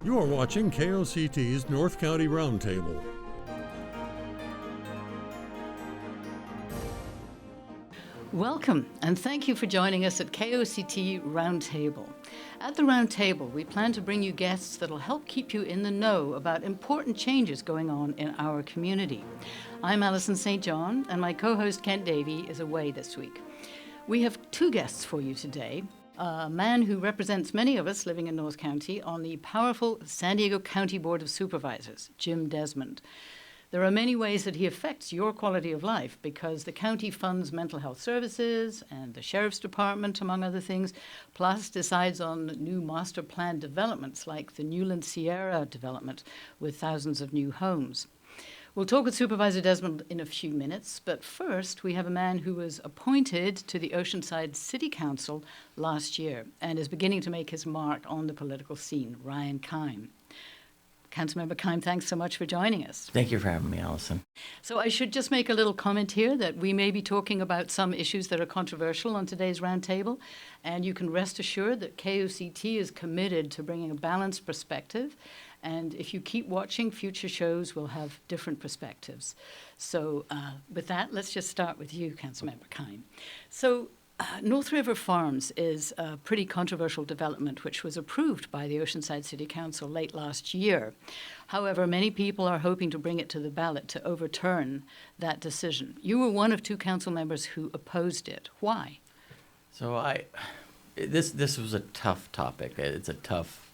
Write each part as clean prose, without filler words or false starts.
You are watching KOCT's North County Roundtable. Welcome, and thank you for joining us at KOCT Roundtable. At the Roundtable, we plan to bring you guests that will help keep you in the know about important changes going on in our community. I'm Alison St. John, and my co-host Kent Davey is away this week. We have two guests for you today. A man who represents many of us living in North County on the powerful San Diego County Board of Supervisors, Jim Desmond. There are many ways that he affects your quality of life because the county funds mental health services and the Sheriff's Department, among other things, plus decides on new master plan developments like the Newland Sierra development with thousands of new homes. We'll talk with Supervisor Desmond in a few minutes, but first we have a man who was appointed to the Oceanside City Council last year and is beginning to make his mark on the political scene, Ryan Keim. Councilmember Keim, thanks so much for joining us. Thank you for having me, Allison. So I should just make a little comment here that we may be talking about some issues that are controversial on today's roundtable, and you can rest assured that KOCT is committed to bringing a balanced perspective. And if you keep watching, future shows will have different perspectives. So with that, let's just start with you, Councilmember Keim. So North River Farms is a pretty controversial development which was approved by the Oceanside City Council late last year. However, many people are hoping to bring it to the ballot to overturn that decision. You were one of two council members who opposed it. Why? So this was a tough topic. It's a tough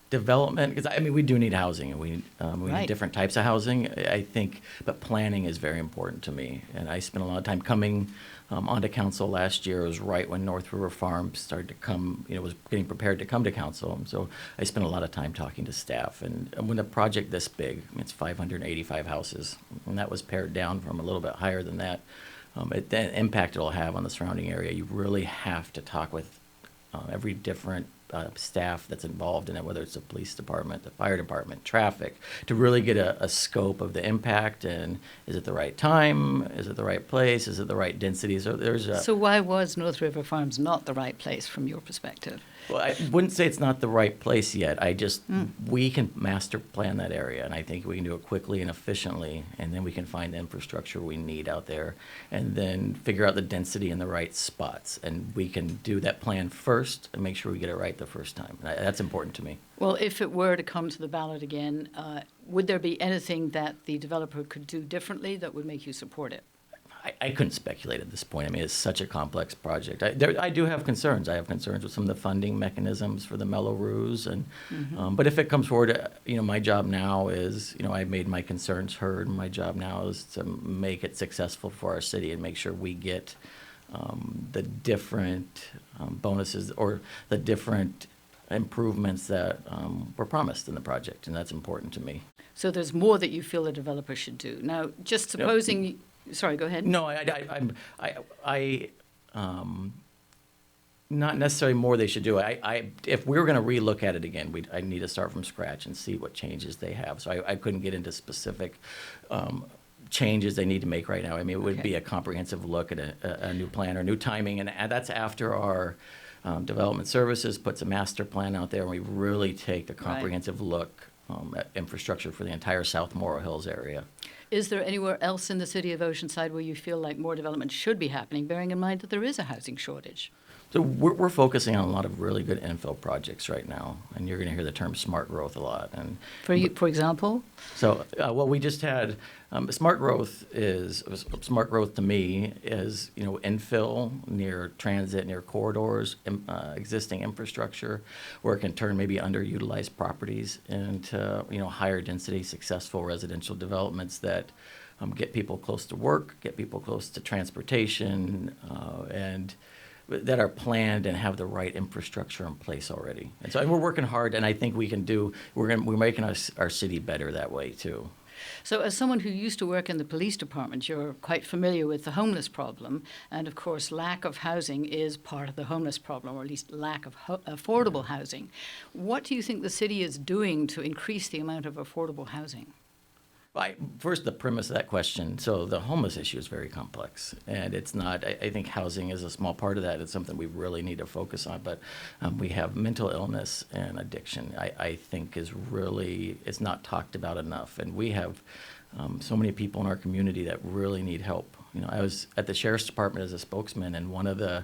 development, because we do need housing, and we need different types of housing, I think, but planning is very important to me. And I spent a lot of time coming onto council last year. It was right when North River Farms started to come, was getting prepared to come to council. And so I spent a lot of time talking to staff. And when a project this big, it's 585 houses, and that was pared down from a little bit higher than that, the impact it'll have on the surrounding area, you really have to talk with every different staff that's involved in it, whether it's the police department, the fire department, traffic, to really get a scope of the impact. And is it the right time? Is it the right place? Is it the right density? So why was North River Farms not the right place from your perspective? Well, I wouldn't say it's not the right place yet. We can master plan that area, and I think we can do it quickly and efficiently, and then we can find the infrastructure we need out there, and then figure out the density in the right spots. And we can do that plan first and make sure we get it right the first time. And that's important to me. Well, if it were to come to the ballot again, would there be anything that the developer could do differently that would make you support it? I couldn't speculate at this point. It's such a complex project. I do have concerns. I have concerns with some of the funding mechanisms for the Mello-Roos, and but if it comes forward, my job now is, I've made my concerns heard. My job now is to make it successful for our city and make sure we get the different bonuses or the different improvements that were promised in the project, and that's important to me. So there's more that you feel the developer should do. Now, just supposing. Sorry, go ahead. No, not necessarily more they should do. If we were going to relook at it again, I need to start from scratch and see what changes they have. So I couldn't get into specific changes they need to make right now. It would be a comprehensive look at a new plan or new timing, and that's after our development services puts a master plan out there, and we really take a comprehensive look at infrastructure for the entire South Morro Hills area. Is there anywhere else in the city of Oceanside where you feel like more development should be happening, bearing in mind that there is a housing shortage? So we're focusing on a lot of really good infill projects right now, and you're going to hear the term smart growth a lot. And for example? So, we just had smart growth to me is infill near transit, near corridors, existing infrastructure, where it can turn maybe underutilized properties into higher density, successful residential developments that get people close to work, get people close to transportation, and that are planned and have the right infrastructure in place already. And so we're working hard, and I think we're making our city better that way too. So as someone who used to work in the police department, you're quite familiar with the homeless problem. And of course, lack of housing is part of the homeless problem, or at least lack of affordable housing. What do you think the city is doing to increase the amount of affordable housing? First, the premise of that question. So the homeless issue is very complex, and it's not. I think housing is a small part of that. It's something we really need to focus on. But we have mental illness and addiction. I think it's not talked about enough, and we have so many people in our community that really need help. I was at the sheriff's department as a spokesman, and one of the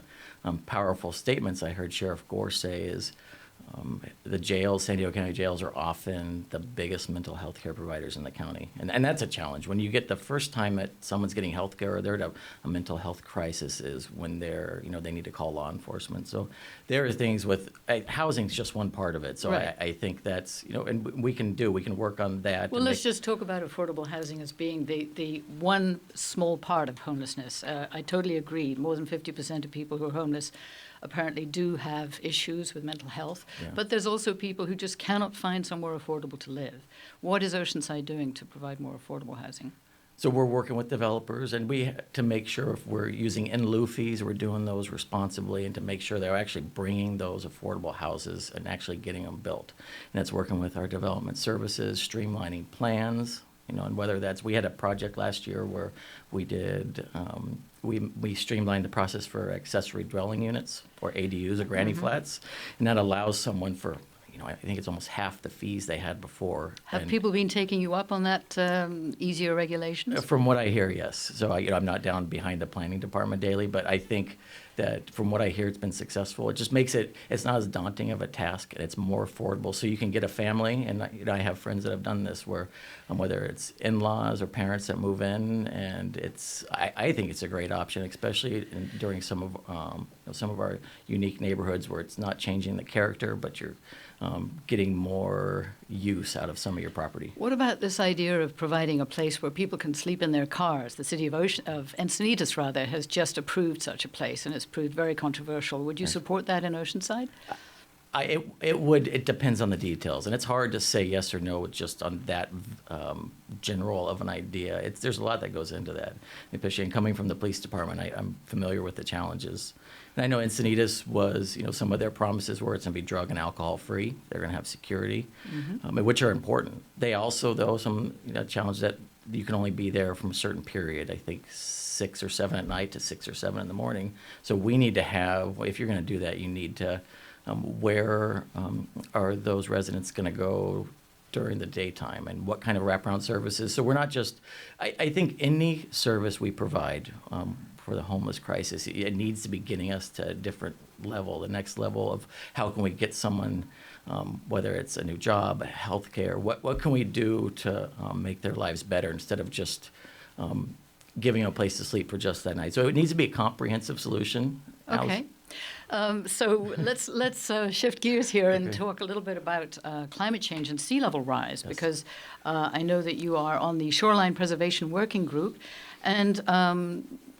powerful statements I heard Sheriff Gore say is, the jails, San Diego County jails, are often the biggest mental health care providers in the county. And that's a challenge. When you get the first time that someone's getting health care or they're at a mental health crisis is when they need to call law enforcement. So there are things with, housing's just one part of it. So right. I think that's, and we can work on that. Well, let's just talk about affordable housing as being the one small part of homelessness. I totally agree. More than 50% of people who are homeless apparently do have issues with mental health, but there's also people who just cannot find somewhere affordable to live. What is Oceanside doing to provide more affordable housing? So we're working with developers, and to make sure if we're using in lieu fees, we're doing those responsibly, and to make sure they're actually bringing those affordable houses and actually getting them built. And that's working with our development services, streamlining plans, and whether that's, we had a project last year where we did, we streamlined the process for accessory dwelling units, or ADUs, or granny flats, and that allows someone for, I think it's almost half the fees they had before. Have people been taking you up on that easier regulations? From what I hear, yes. So I'm not down behind the planning department daily, but I think that from what I hear, it's been successful. It just makes it's not as daunting of a task, and it's more affordable. So you can get a family, and I have friends that have done this where, whether it's in-laws or parents that move in, and I think it's a great option, especially during some of our unique neighborhoods where it's not changing the character, but you're getting more use out of some of your property. What about this idea of providing a place where people can sleep in their cars? The city of Encinitas, rather, has just approved such a place, and it's proved very controversial. Would you support that in Oceanside? It would. It depends on the details, and it's hard to say yes or no just on that general of an idea. There's a lot that goes into that, especially in coming from the police department. I'm familiar with the challenges. And I know Encinitas was, some of their promises were it's going to be drug and alcohol free. They're going to have security, which are important. They also, though, some challenge that you can only be there from a certain period. I think 6 or 7 at night to 6 or 7 in the morning. So we need to have, if you're going to do that, you need to, where are those residents going to go during the daytime, and what kind of wraparound services? So we're not just, I think any service we provide for the homeless crisis, it needs to be getting us to a different level, the next level of how can we get someone, whether it's a new job, health care, what can we do to make their lives better instead of just giving them a place to sleep for just that night. So it needs to be a comprehensive solution. Okay. So let's shift gears here and talk a little bit about climate change and sea level rise, because I know that you are on the Shoreline Preservation Working Group, and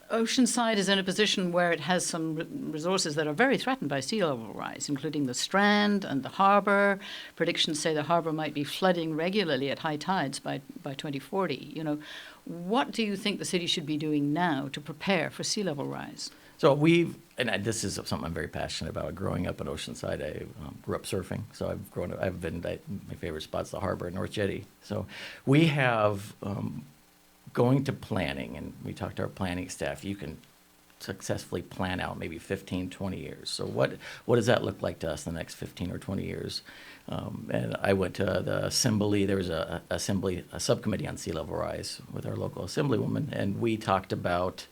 Oceanside is in a position where it has some resources that are very threatened by sea level rise, including the Strand and the harbour. Predictions say the harbour might be flooding regularly at high tides by 2040. What do you think the city should be doing now to prepare for sea level rise? So this is something I'm very passionate about. Growing up in Oceanside, I grew up surfing. So I've been, my favorite spot's the harbor, North Jetty. So we have, going to planning, and we talked to our planning staff, you can successfully plan out maybe 15, 20 years. So what does that look like to us in the next 15 or 20 years? And I went to the assembly. There was a subcommittee on sea level rise with our local assemblywoman, and we talked about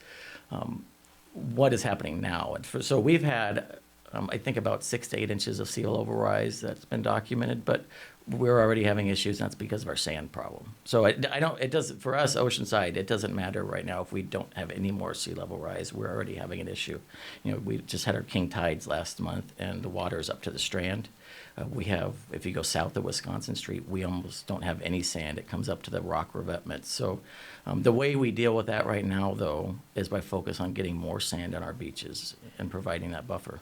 what is happening now. And so we've had, I think, about 6 to 8 inches of sea level rise that's been documented, but we're already having issues, and that's because of our sand problem. So it doesn't, for us, Oceanside, it doesn't matter right now if we don't have any more sea level rise. We're already having an issue. We just had our king tides last month, and the water is up to the Strand. We have, if you go south of Wisconsin Street, we almost don't have any sand. It comes up to the rock revetments. So the way we deal with that right now, though, is by focus on getting more sand on our beaches and providing that buffer.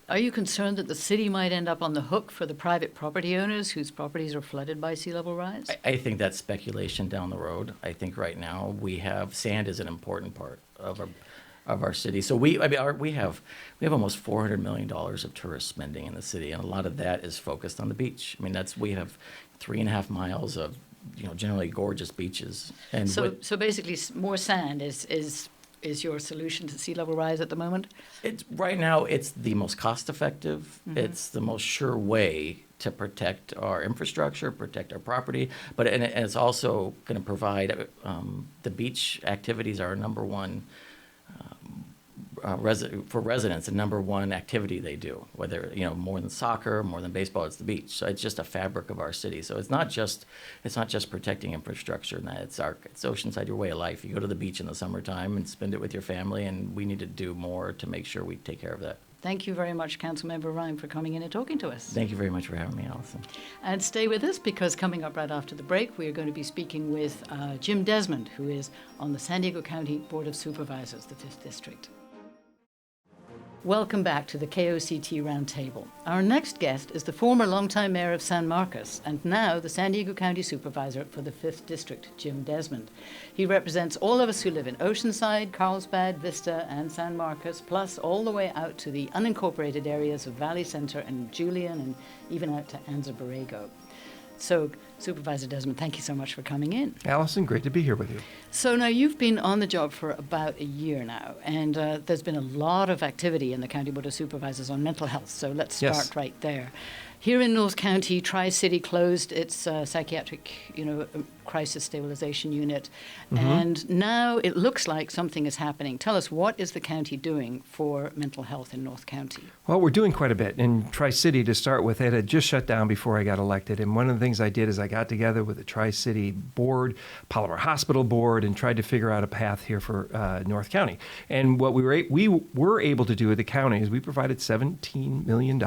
Are you concerned that the city might end up on the hook for the private property owners whose properties are flooded by sea level rise? I think that's speculation down the road. I think right now sand is an important part of our city. So we have almost $400 million of tourist spending in the city, and a lot of that is focused on the beach. We have 3.5 miles of generally gorgeous beaches. And So basically, more sand is your solution to sea level rise at the moment? Right now, it's the most cost-effective. It's the most sure way to protect our infrastructure, protect our property, and it's also going to provide the beach activities are number one for residents, the number one activity they do. Whether more than soccer, more than baseball, it's the beach. So it's just a fabric of our city. So it's not just protecting infrastructure. And that it's Oceanside, your way of life. You go to the beach in the summertime and spend it with your family, and we need to do more to make sure we take care of that. Thank you very much, Councilmember Ryan, for coming in and talking to us. Thank you very much for having me, Alison. And stay with us, because coming up right after the break, we are going to be speaking with Jim Desmond, who is on the San Diego County Board of Supervisors, the 5th District. Welcome back to the KOCT Roundtable. Our next guest is the former longtime mayor of San Marcos and now the San Diego County Supervisor for the 5th District, Jim Desmond. He represents all of us who live in Oceanside, Carlsbad, Vista, and San Marcos, plus all the way out to the unincorporated areas of Valley Center and Julian, and even out to Anza Borrego. So, Supervisor Desmond, thank you so much for coming in. Alison, great to be here with you. So now you've been on the job for about a year now, and there's been a lot of activity in the County Board of Supervisors on mental health, so let's start right there. Here in North County, Tri-City closed its psychiatric, crisis stabilization unit, and now it looks like something is happening. Tell us, what is the county doing for mental health in North County? Well, we're doing quite a bit. In Tri-City, to start with, it had just shut down before I got elected, and one of the things I did is I got together with the Tri-City board, Palomar Hospital board, and tried to figure out a path here for North County. And what we were able to do at the county is we provided $17 million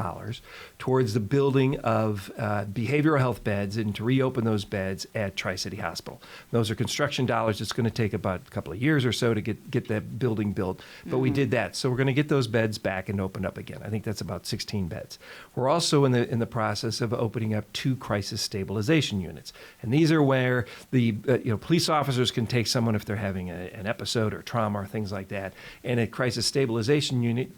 towards the building of behavioral health beds and to reopen those beds at Tri-City Hospital. Those are construction dollars. It's going to take about a couple of years or so to get that building built, but we did that. So we're going to get those beds back and opened up again. I think that's about 16 beds. We're also in the process of opening up 2 crisis stabilization units, and these are where the police officers can take someone if they're having an episode or trauma or things like that. And a crisis stabilization unit,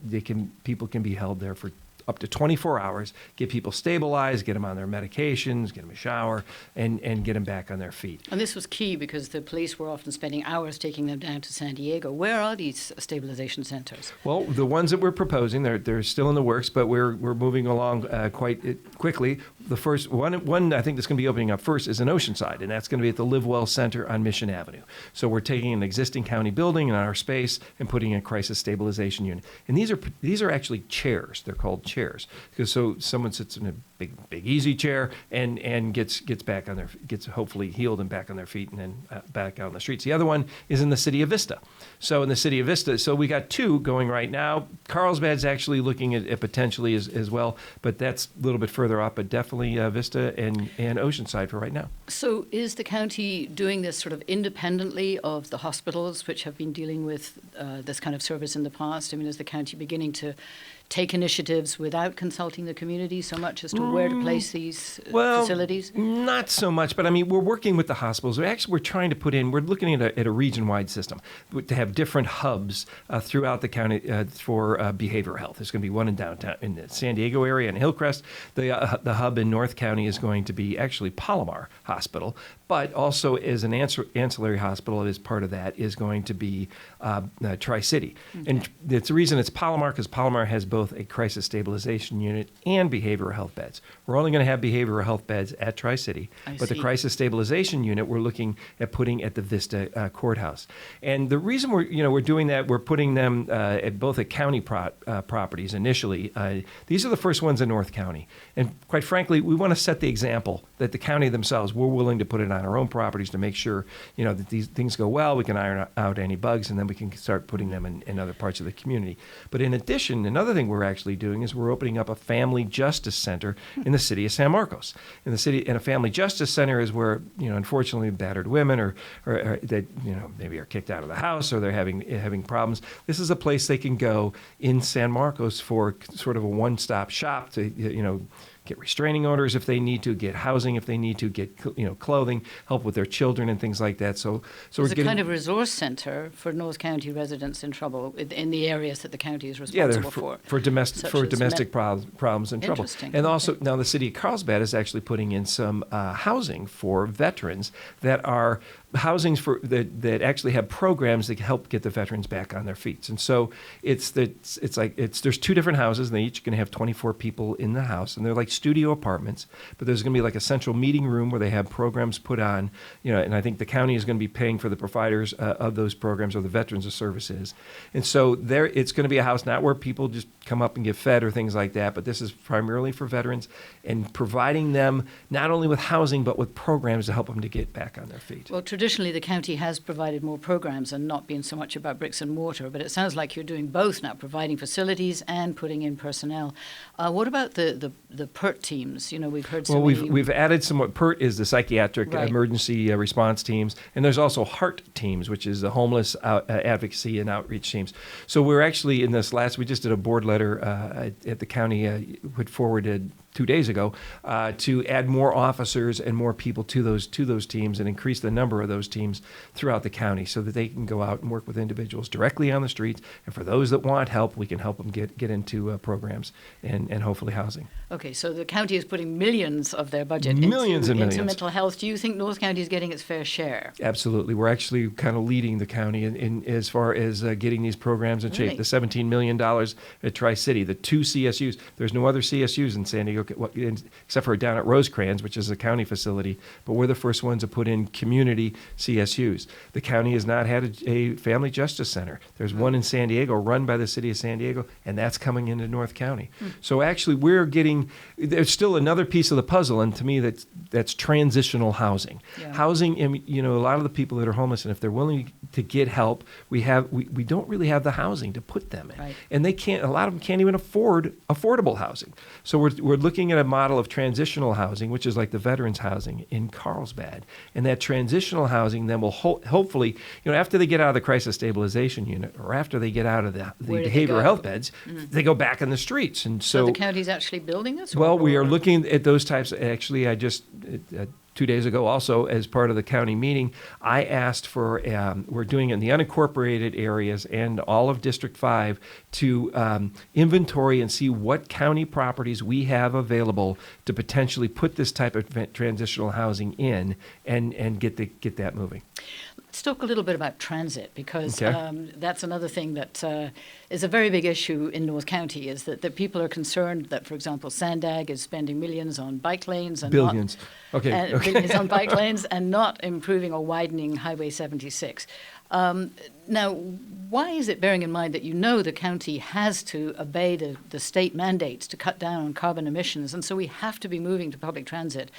people can be held there for up to 24 hours, get people stabilized, get them on their medications, get them a shower, and get them back on their feet. And this was key because the police were often spending hours taking them down to San Diego. Where are these stabilization centers? Well, the ones that we're proposing, they're still in the works, but we're moving along quite quickly. The first one I think that's going to be opening up first is in Oceanside, and that's going to be at the Live Well Center on Mission Avenue. So we're taking an existing county building in our space and putting in a crisis stabilization unit. And these are actually chairs. They're called chairs because so someone sits in a big easy chair and gets hopefully healed and back on their feet and then back out on the streets. The other one is in the city of Vista. So in the city of Vista, so we got 2 going right now. Carlsbad's actually looking at potentially as well, but that's a little bit further up, but definitely Vista and Oceanside for right now. So is the county doing this sort of independently of the hospitals, which have been dealing with this kind of service in the past? I mean, is the county beginning to take initiatives without consulting the community so much as to where to place these facilities? Not so much, but I mean, we're working with the hospitals. We're trying to we're looking at a region-wide system to have different hubs throughout the county for behavioral health. There's going to be one in downtown, in the San Diego area in Hillcrest. The hub in North County is going to be actually Palomar Hospital, but also as an ancillary hospital as part of that is going to be Tri-City. Okay. And it's the reason it's Palomar because Palomar has both a crisis stabilization unit and behavioral health beds. We're only going to have behavioral health beds at Tri-City, but the crisis stabilization unit we're looking at putting at the Vista courthouse. And the reason we're doing that, we're putting them at both at county properties initially. These are the first ones in North County. And quite frankly, we want to set the example that the county themselves, we're willing to put it on our own properties to make sure that these things go well, we can iron out any bugs, and then we can start putting them in other parts of the community. But in addition, another thing we're actually doing is we're opening up a family justice center in the city of San Marcos. And a family justice center is where, unfortunately, battered women or that, maybe are kicked out of the house or they're having problems. This is a place they can go in San Marcos for sort of a one-stop shop to, get restraining orders if they need to, get housing if they need to, get clothing, help with their children and things like that. So it's a kind of resource center for North County residents in trouble in the areas that the county is responsible for domestic problems and trouble. And also now the city of Carlsbad is actually putting in some housing for veterans that are housings that actually have programs that help get the veterans back on their feet. And so there's two different houses, and they each going to have 24 people in the house, and they're like studio apartments, but there's going to be like a central meeting room where they have programs put on, and I think the county is going to be paying for the providers of those programs, or the Veterans of Services. And so it's going to be a house not where people just come up and get fed or things like that, but this is primarily for veterans and providing them not only with housing but with programs to help them to get back on their feet. Well, traditionally the county has provided more programs and not been so much about bricks and mortar, but it sounds like you're doing both now, providing facilities and putting in personnel. What about the PERT teams? We've heard so many. Well, we've added somewhat. PERT is the psychiatric emergency response teams, and there's also HEART teams, which is the homeless advocacy and outreach teams. So we're actually in this we just did a board letter at the county put forwarded 2 days ago to add more officers and more people to those teams and increase the number of those teams throughout the county so that they can go out and work with individuals directly on the streets. And for those that want help, we can help them get into programs and hopefully housing. Okay, so the county is putting millions of their budget into mental health. Do you think North County is getting its fair share? Absolutely. We're actually kind of leading the county in as far as getting these programs in shape. The $17 million at Tri-City, the 2 CSUs. There's no other CSUs in San Diego except for down at Rosecrans, which is a county facility, but we're the first ones to put in community CSUs. The county has not had a family justice center. There's one in San Diego run by the city of San Diego, and that's coming into North County. So actually there's still another piece of the puzzle, and to me that's transitional housing. Yeah. Housing, a lot of the people that are homeless, and if they're willing to get help, we don't really have the housing to put them in. Right. And a lot of them can't even afford affordable housing. So we're looking at a model of transitional housing, which is like the veterans housing in Carlsbad. And that transitional housing then will hopefully, after they get out of the crisis stabilization unit or after they get out of the behavioral health beds, they go back on the streets. And so the county's actually building this? Well, we are looking at those types. Actually, I just 2 days ago also, as part of the county meeting, I asked for, we're doing it in the unincorporated areas and all of District 5 to inventory and see what county properties we have available to potentially put this type of transitional housing in and get that moving. Let's talk a little bit about transit, because that's another thing that is a very big issue in North County, is that people are concerned that, for example, Sandag is spending millions on bike lanes and billions. Billions on bike lanes and not improving or widening Highway 76. Now, why is it, bearing in mind that the county has to obey the state mandates to cut down on carbon emissions, and so we have to be moving to public transit?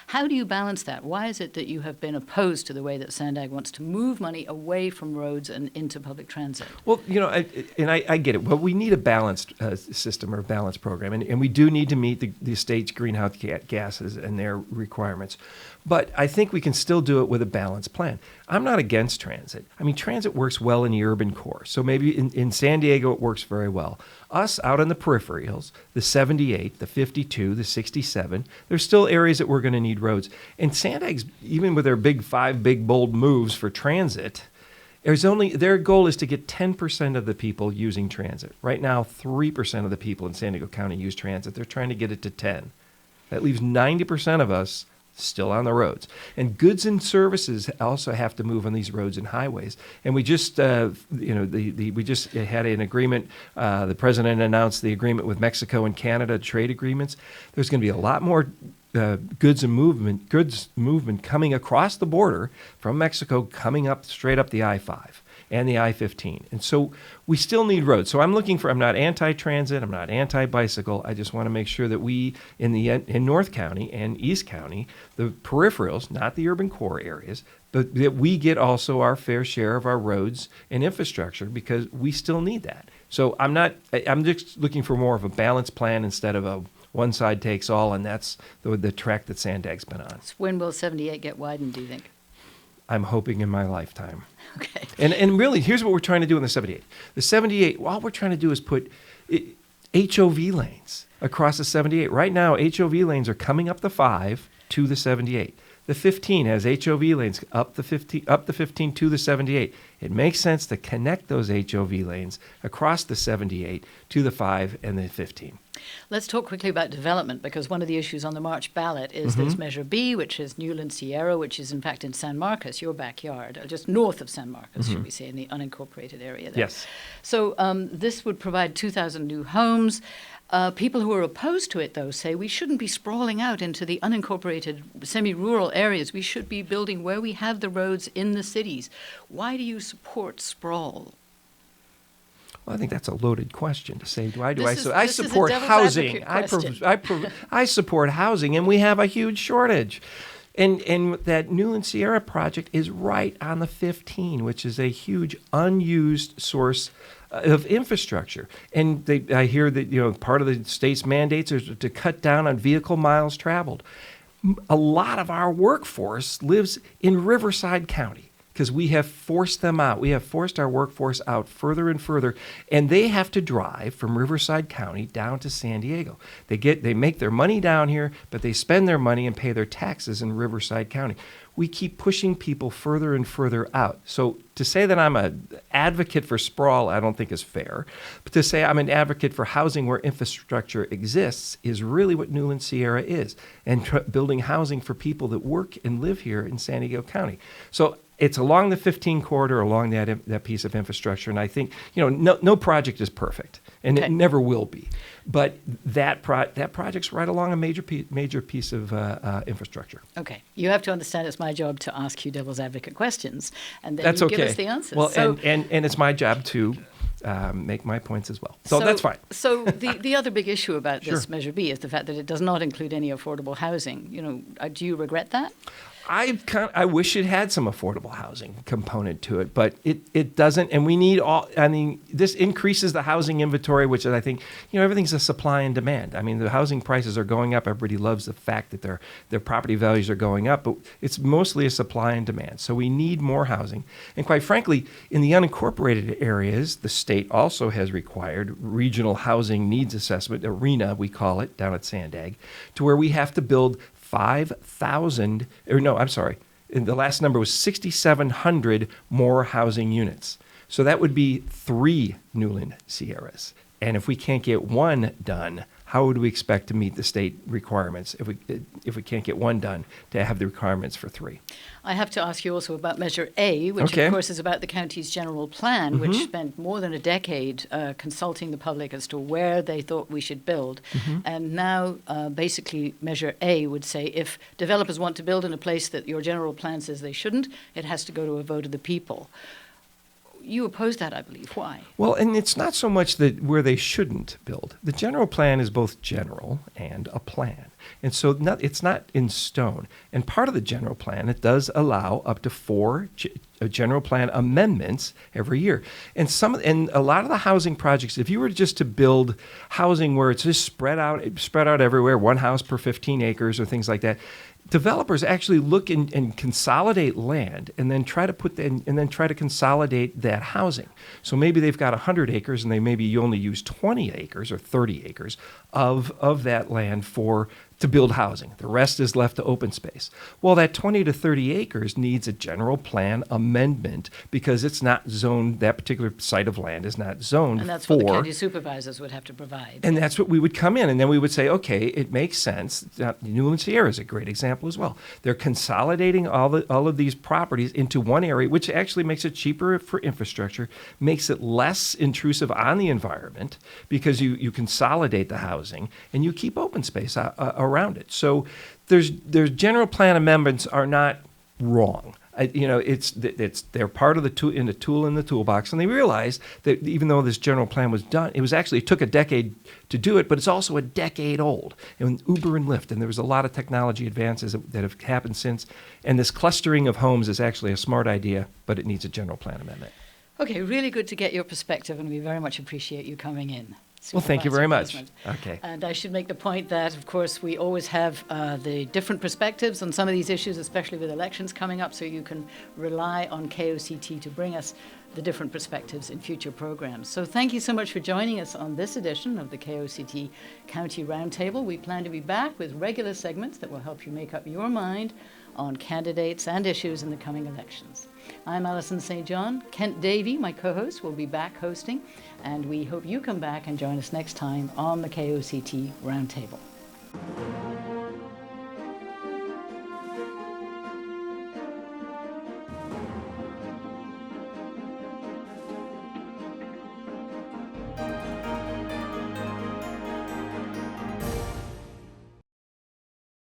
How do you balance that? Why is it that you have been opposed to the way that Sandag wants to move money away from roads and into public transit? Well, I get it. Well, we need a balanced system or a balanced program, and we do need to meet the state's greenhouse gases and their requirements. But I think we can still do it with a balanced plan. I'm not against transit. I mean, transit works well in the urban core. So maybe in San Diego it works very well. Us out on the peripherals, the 78, the 52, the 67, there's still areas that we're going to need roads. And Sandag's, even with their five big bold moves for transit, their goal is to get 10% of the people using transit. Right now, 3% of the people in San Diego County use transit. They're trying to get it to 10. That leaves 90% of us still on the roads. And goods and services also have to move on these roads and highways. And we just, we just had an agreement. The president announced the agreement with Mexico and Canada, trade agreements. There's going to be a lot more goods movement coming across the border from Mexico, coming up straight up the I-5 and the I-15. And so we still need roads. So I'm not anti-transit, I'm not anti-bicycle. I just want to make sure that we, in North County and East County, the peripherals, not the urban core areas, but that we get also our fair share of our roads and infrastructure, because we still need that. So I'm just looking for more of a balanced plan instead of a one side takes all, and that's the track that Sandag's been on. So when will 78 get widened, do you think? I'm hoping in my lifetime. Okay. And really, here's what we're trying to do in the 78. The 78, all we're trying to do is HOV lanes across the 78. Right now, HOV lanes are coming up the 5 to the 78. The 15 has HOV lanes up the 15 to the 78. It makes sense to connect those HOV lanes across the 78 to the 5 and the 15. Let's talk quickly about development, because one of the issues on the March ballot is this Measure B, which is Newland Sierra, which is in fact in San Marcos, your backyard, just north of San Marcos, should we say, in the unincorporated area there. Yes. So this would provide 2,000 new homes. People who are opposed to it, though, say we shouldn't be sprawling out into the unincorporated, semi-rural areas. We should be building where we have the roads in the cities. Why do you support sprawl? Well, I think that's a loaded question to say. I support housing. I support housing, and we have a huge shortage. And that Newland Sierra project is right on the 15, which is a huge unused source of infrastructure. And I hear that part of the state's mandates are to cut down on vehicle miles traveled. A lot of our workforce lives in Riverside County, because we have forced them out. We have forced our workforce out further and further, and they have to drive from Riverside County down to San Diego. They make their money down here, but they spend their money and pay their taxes in Riverside County. We keep pushing people further and further out. So to say that I'm an advocate for sprawl, I don't think is fair. But to say I'm an advocate for housing where infrastructure exists is really what Newland Sierra is, and building housing for people that work and live here in San Diego County. So it's along the 15 corridor, along that piece of infrastructure, and I think no project is perfect, and it never will be. But that project's right along a major piece of infrastructure. Okay, you have to understand it's my job to ask you devil's advocate questions, and then that's you okay. give us the answers. Well, and it's my job to make my points as well. So that's fine. So the other big issue about this Sure. Measure B is the fact that it does not include any affordable housing. Do you regret that? I wish it had some affordable housing component to it, but it doesn't. And we need this increases the housing inventory, which I think, everything's a supply and demand. I mean, the housing prices are going up. Everybody loves the fact that their property values are going up, but it's mostly a supply and demand. So we need more housing. And quite frankly, in the unincorporated areas, the state also has required regional housing needs assessment, ARENA, we call it, down at Sandag, to where we have to build 5,000, and the last number was 6,700 more housing units. So that would be 3 Newland Sierras. And if we can't get one done, how would we expect to meet the state requirements if we can't get one done to have the requirements for 3? I have to ask you also about Measure A, which of course is about the county's general plan, which spent more than a decade consulting the public as to where they thought we should build. And now basically Measure A would say if developers want to build in a place that your general plan says they shouldn't, it has to go to a vote of the people. You oppose that, I believe. Why? Well, and it's not so much that where they shouldn't build. The general plan is both general and a plan. And so it's not in stone. And part of the general plan, it does allow up to 4 general plan amendments every year. And a lot of the housing projects, if you were just to build housing where it's just spread out everywhere, one house per 15 acres or things like that, developers actually look and consolidate land and then try to consolidate that housing. So maybe they've got 100 acres and you only use 20 acres or 30 acres of that land to build housing. The rest is left to open space. Well, that 20 to 30 acres needs a general plan amendment because it's not zoned, that particular site of land is not zoned for. And that's what the county supervisors would have to provide. And that's what we would come in, and then we would say, okay, it makes sense. Newland Sierra is a great example as well. They're consolidating all of these properties into one area, which actually makes it cheaper for infrastructure, makes it less intrusive on the environment because you consolidate the housing and you keep open space around it. So there's general plan amendments are not wrong. They're part of the tool in the toolbox, and they realize that even though this general plan was done, it took a decade to do it, but it's also a decade old. And Uber and Lyft, and there was a lot of technology advances that have happened since. And this clustering of homes is actually a smart idea, but it needs a general plan amendment. Okay, really good to get your perspective, and we very much appreciate you coming in. Well, thank you very much. Okay. And I should make the point that, of course, we always have the different perspectives on some of these issues, especially with elections coming up, so you can rely on KOCT to bring us the different perspectives in future programs. So thank you so much for joining us on this edition of the KOCT County Roundtable. We plan to be back with regular segments that will help you make up your mind on candidates and issues in the coming elections. I'm Alison St. John. Kent Davey, my co-host, will be back hosting, and we hope you come back and join us next time on the KOCT Roundtable.